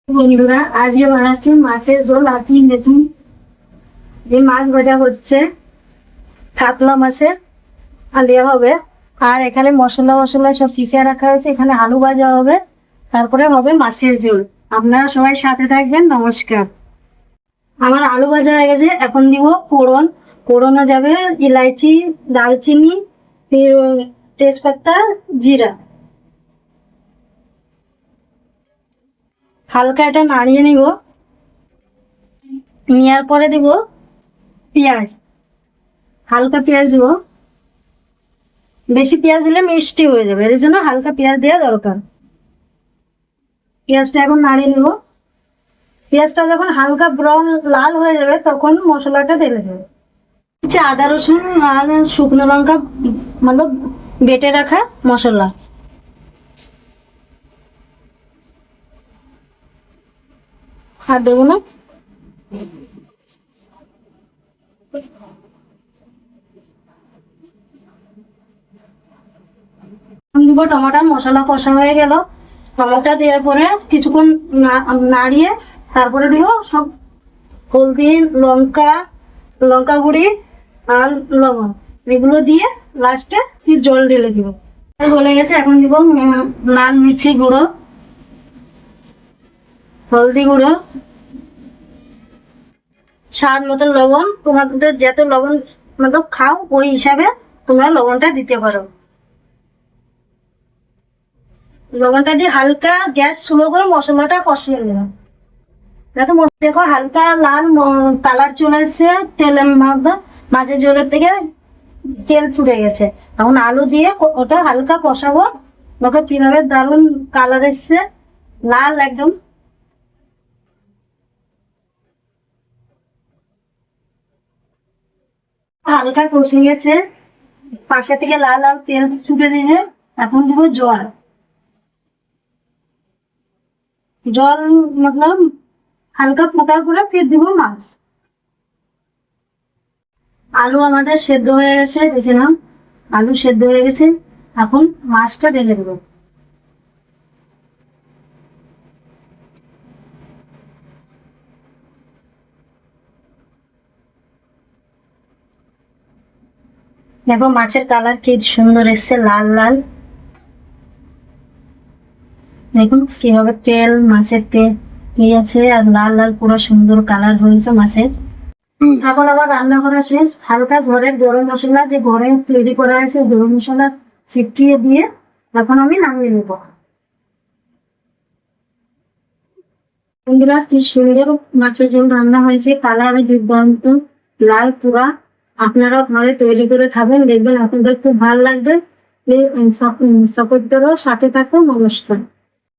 বন্ধুরা, আজকে বানাচ্ছি মাছের ঝোল। আপনি দেখুন, যে মাছ ভাজা হচ্ছে, কাতলা মাছের আলিয়া হবে। আর এখানে মশলা মশলা সব পিষে রাখা হয়েছে। এখানে আলু ভাজা হবে, তারপরে হবে মাছের ঝোল। আপনারা সবাই সাথে থাকবেন। নমস্কার। আমার আলু ভাজা হয়ে গেছে। এখন দিব ফোড়ন। ফোড়নে যাবে ইলাইচি, দারচিনি, ফির তেজপাতা, জিরা। হালকা এটা নাড়িয়ে নিব। নেওয়ার পরে দিব পেঁয়াজ, হালকা পেঁয়াজ দিব। বেশি পেঁয়াজ দিলে মিষ্টি হয়ে যাবে, এর জন্য হালকা পেঁয়াজ দেওয়া দরকার। পেঁয়াজটা এখন নাড়িয়ে নিব। পেঁয়াজটা যখন হালকা ব্রাউন লাল হয়ে যাবে তখন মশলাটা ঢেলে দেবে। আদা রসুন আর শুকনো লঙ্কা, মানে বেটে রাখা মশলা। আর দেবো না। দিব টমেটো। মশলা কষা হয়ে গেল, টমেটো দেওয়ার পরে কিছুক্ষণ নাড়িয়ে তারপরে দিব সব হলদি, লঙ্কা, লঙ্কা গুঁড়ি আর লবণ, এগুলো দিয়ে লাস্টে ফির জল ঢেলে দিব। গলে গেছে, এখন দিব লাল মির্চি গুঁড়ো, হলদি গুঁড়ো, স্বাদ মতো লবণ। তোমাদের যত লবণ মতো খাও ওই হিসাবে তোমরা লবণটা দিতে পারো। লবণটা দিয়ে হালকা গ্যাস স্লো করে মশলাটা কষিয়ে নিলাম। দেখো দেখো হালকা লাল কালার চলে এসছে, তেলের মধ্যে মাছের ঝোলের থেকে তেল ছুটে গেছে। এখন আলু দিয়ে ওটা হালকা কষাবো। দেখো কিভাবে দারুণ কালার এসছে, লাল একদম। হালকা কষে গেছে, পাশে থেকে লাল লাল তেল ছুটে দিয়ে এখন দিব জল। জল মতলব হালকা ফোটার পরে ফির দিব মাছ। আলু আমাদের সেদ্ধ হয়ে গেছে, দেখে নাও আলু সেদ্ধ হয়ে গেছে। এখন মাছটা ঢেলে দেবো। দেখো মাছের কালার কি সুন্দর এসছে, লাল লাল। দেখুন কিভাবে তেল, মাছের তেল আছে আর লাল লাল পুরো সুন্দর কালার হয়েছে মাছের। এখন আবার রান্না করা শেষ। হালকা ঘরের গরম মশলা, যে ঘরে তৈরি করা আছে গরম মশলা ছিটিয়ে দিয়ে এখন আমি নামিয়ে নেব। বন্ধুরা, কি সুন্দর মাছের ঝোল রান্না হয়েছে, কালার দুর্দান্ত লাল পুরা। আপনারা ঘরে তৈরি করে খাবেন, দেখবেন আপনাদের খুব ভালো লাগবে। সাপোর্ট করো, সাথে থাকো। নমস্কার।